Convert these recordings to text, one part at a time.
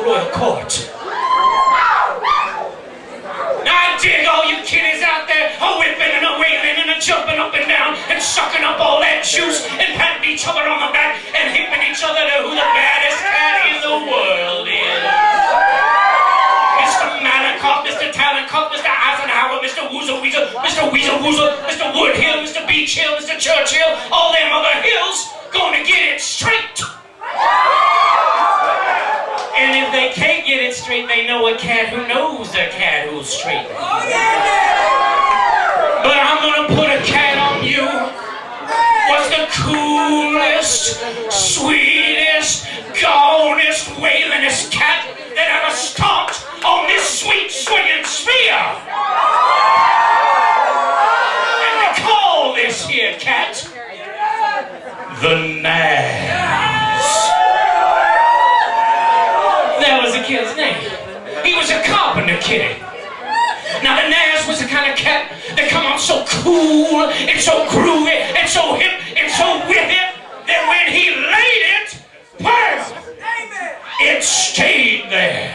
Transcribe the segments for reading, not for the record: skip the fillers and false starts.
royal court. Now I dig all you kiddies out there a-whipping and a-wailing and a-jumping up and down and sucking up all that juice and patting each other on the back and hipping each other to who the baddest cat in the world is. Mr. Malakoff, Mr. Talenkoff, Mr. Eisenhower, Mr. Woozle Weasel, Mr. Weasel Woozle, Mr. Woodhill, Mr. Beach Hill, Mr. Churchill, all them other hills gonna get it straight. And if they can't get it straight, they know a cat who knows a cat who's straight. Oh, yeah. But I'm gonna put a cat on you. What's the coolest, sweetest, gonest, wailingest cat that ever stomped on this sweet swinging sphere? And they call this here cat the Nazz. That was the kid's name. He was a carpenter kid. Now the Nazz was the kind of cat that come on so cool and so groovy and so hip and so with it that when he laid it, well, it stayed there.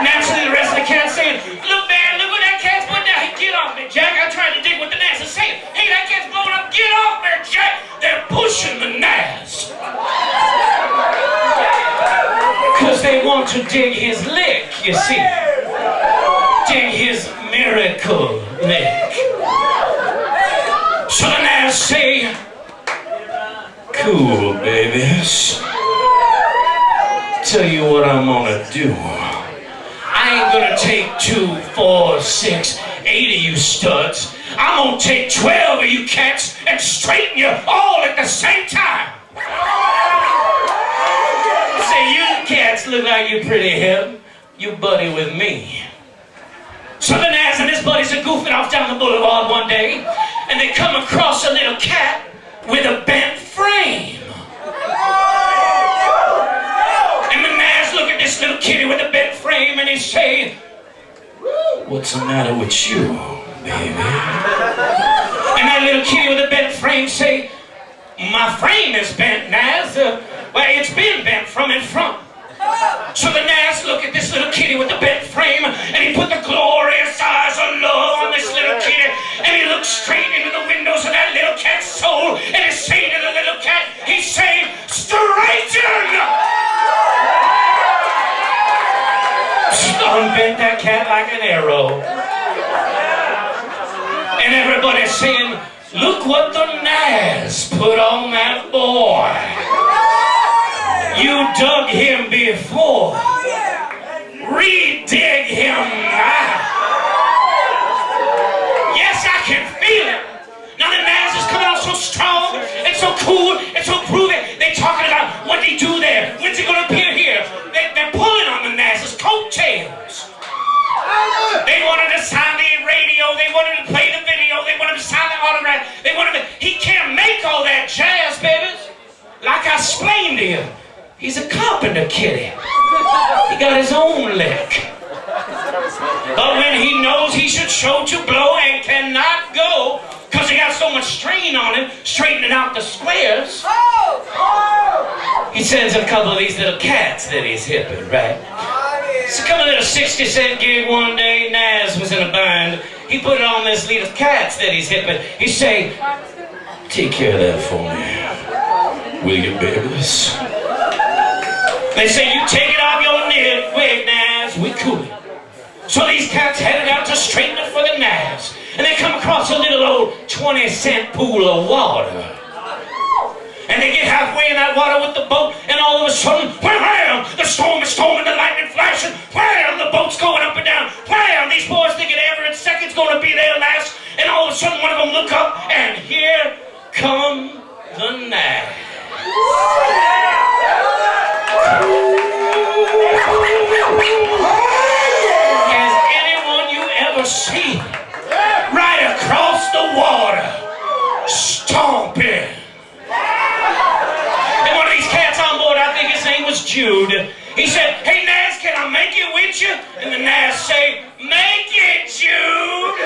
Naturally the rest of the cats saying, look man, look what that cat's putting down. Hey, get off me, Jack. I'm trying to dig what the Nazz is saying. Hey, that cat's blowing up. Get off me, Jack. They're pushing the Nazz. Because they want to dig his lick, you see. Dig his miracle lick. So the Nazz say, cool, babies. Tell you what I'm gonna do. I ain't gonna take 2, 4, 6, 8 of you studs. I'm gonna take 12 of you cats and straighten you all at the same time. Say, you cats look like you're pretty hip. You buddy with me. So the Nazz and his buddies are goofing off down the boulevard one day, and they come across a little cat with a bent frame. And the Nazz look at this little kitty with a bent frame and he say, what's the matter with you, baby? And that little kitty with a bent frame say, my frame is bent, Nazz. Well, it's been bent from in front. So the Nazz look at this little kitty with the bent frame and he put the glorious eyes of love on this little kitty and he looks straight into the windows of that little cat's soul and he say to the little cat, he say, straighten! Unbent that cat like an arrow. And everybody's saying, look what the Nazz put on that boy. You dug him before. Redig him now. Yes, I can feel it. Now the Nazz is coming out so strong and so cool and so groovy. They're talking about what they do there. When's he going to appear here? They're pulling on the Nazz's coattails. They wanted to sign the radio. They wanted to play the video. They wanted to sign the autograph. They wanted to... He can't make all that jazz, babies. Like I explained to you. He's a carpenter kitty. He got his own lick. But when he knows he should show to blow and cannot go because he got so much strain on him, straightening out the squares, he sends a couple of these little cats that he's hipping, right? So come a little 60-cent gig one day, Nazz was in a bind. He put it on this little cats that he's hipping. He say, take care of that for me, will you, babies? They say, you take it off your wig, Nazz, we cool. So these cats headed out to straighten it for the Nazz. And they come across a little old 20-cent pool of water. And they get halfway in that water with the boat, and all of a sudden, wham! The storm is storming, the lightning flashing, wham! The boat's going up and down, wham! These boys thinking every second's going to be their last, and all of a sudden one of them look up, and here come the Nazz. Has anyone you ever seen right across the water stomping? And one of these cats on board, I think his name was Jude, he said, hey Nazz, can I make it with you? And the Nazz say, make it, Jude.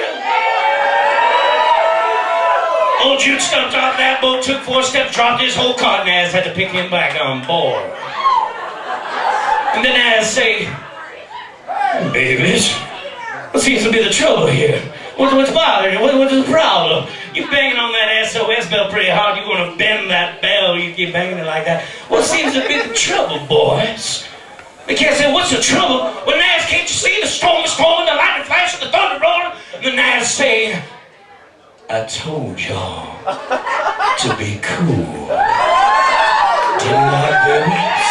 Old told you to stop, drop that boat, took 4 steps, dropped his whole cart, Nazz had to pick him back on board. And then Nazz say, babies, what seems to be the trouble here? What's bothering you? What's the problem? You banging on that SOS bell pretty hard. You're going to bend that bell. You keep banging it like that. What seems to be the trouble, boys? The cat said, what's the trouble? Well, Nazz, can't you see the storm is storming, the lightning flash, and the thunder rolling? And the Nazz say, I told y'all to be cool. Didn't I, babies?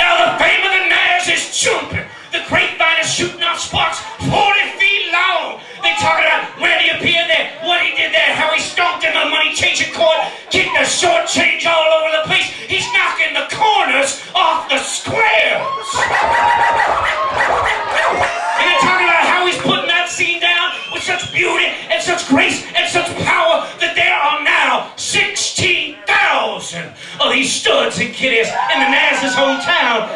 Now the fame of the Nazz is jumping. The grapevine is shooting off sparks 40 feet long. They talking about where he appeared there, what he did there, how he stomped in the money-changing court, kicked the short change all over the place. He's knocking the corners off the squares. And they're talking about how he's putting that scene down with such beauty and such grace and such power that there are now 16,000 of these studs and kiddies in the Nazz's hometown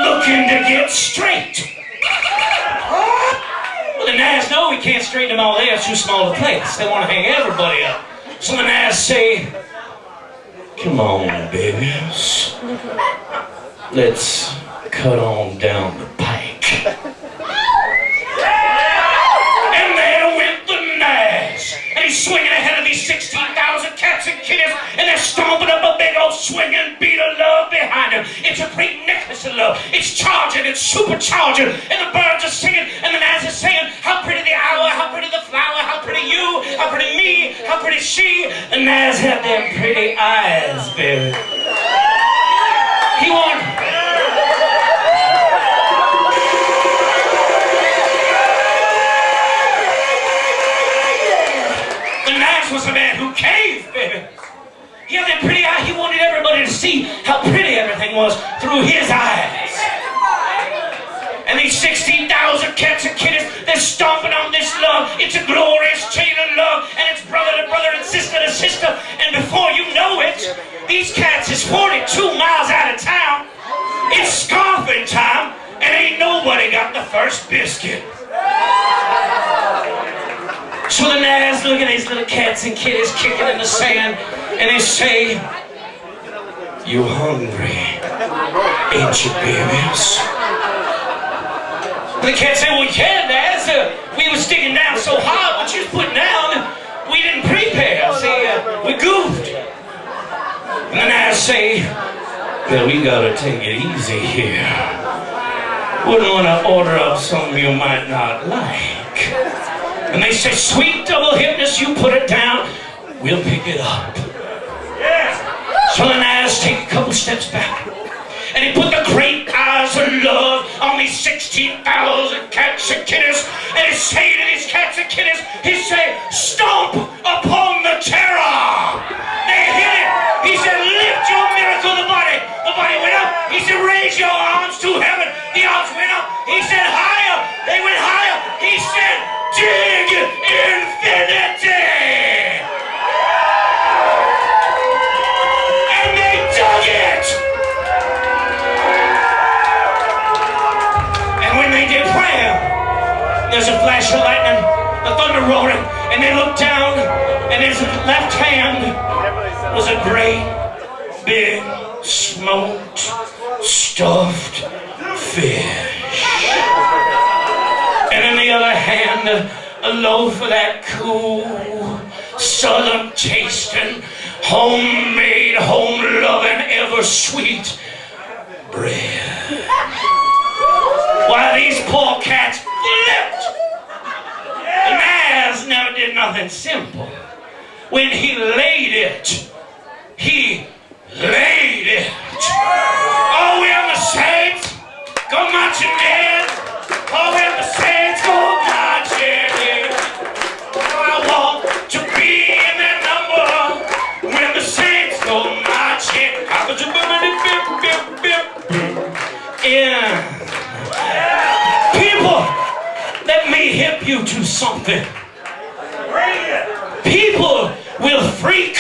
looking to get straight. Well, the Nazz know we can't straighten them all there. It's too small a place. They want to hang everybody up. So the Nazz say, come on, babies. Let's cut on down the pike. And there went the Nazz. And he's swinging ahead of these 16,000 cats and kitties, and they're stomping up a big old swinging beat of love behind him. It's a great necklace of love. It's charging, it's supercharging, and the birds are singing, and the Nazz is saying, how pretty the hour, how pretty the flower, how pretty you, how pretty me, how pretty she. The Nazz had them pretty eyes, baby. He won. Was a man who caved, baby. He had that pretty eye. He wanted everybody to see how pretty everything was through his eyes. And these 16,000 cats and kitties, they're stomping on this love. It's a glorious chain of love, and it's brother to brother and sister to sister. And before you know it, these cats is 42 miles out of town. It's scarfing time, and ain't nobody got the first biscuit. So the Nazz look at these little cats and kitties kicking in the sand, and they say, you hungry, ain't you, babies? And the cats say, well, yeah, Nazz, we was digging down so hard, what you was putting down, we didn't prepare. See, we goofed. And the Nazz say, well, we gotta take it easy here. Wouldn't want to order up something you might not like. And they say, sweet double hipness, you put it down, we'll pick it up. Yeah. So the Nazz take a couple steps back, and he put the great eyes of love on these 16,000 cats and kitties, and he say to these cats and kitties, he say, stomp upon the terror. They hit it. He said, lift your miracle, the body. The body went up. He said, raise your arms to heaven. The arms went up. He said, higher. They went higher. He said, dig infinity! And they dug it! And when they did, wham! There's a flash of lightning, the thunder rolling, and they looked down, and his left hand was a great, big, smoked, stuffed fish. And in the other hand, a loaf of that cool, southern tasting, homemade, home-loving, ever-sweet bread. While these poor cats flipped. The Nazz never did nothing simple. When he laid it, he laid it. Oh, we are the saints, go marching in. Oh, we're the saints, go marching in. Oh, I want to be in that number when the saints go marching. Yeah. People, let me hip you to something. People will freak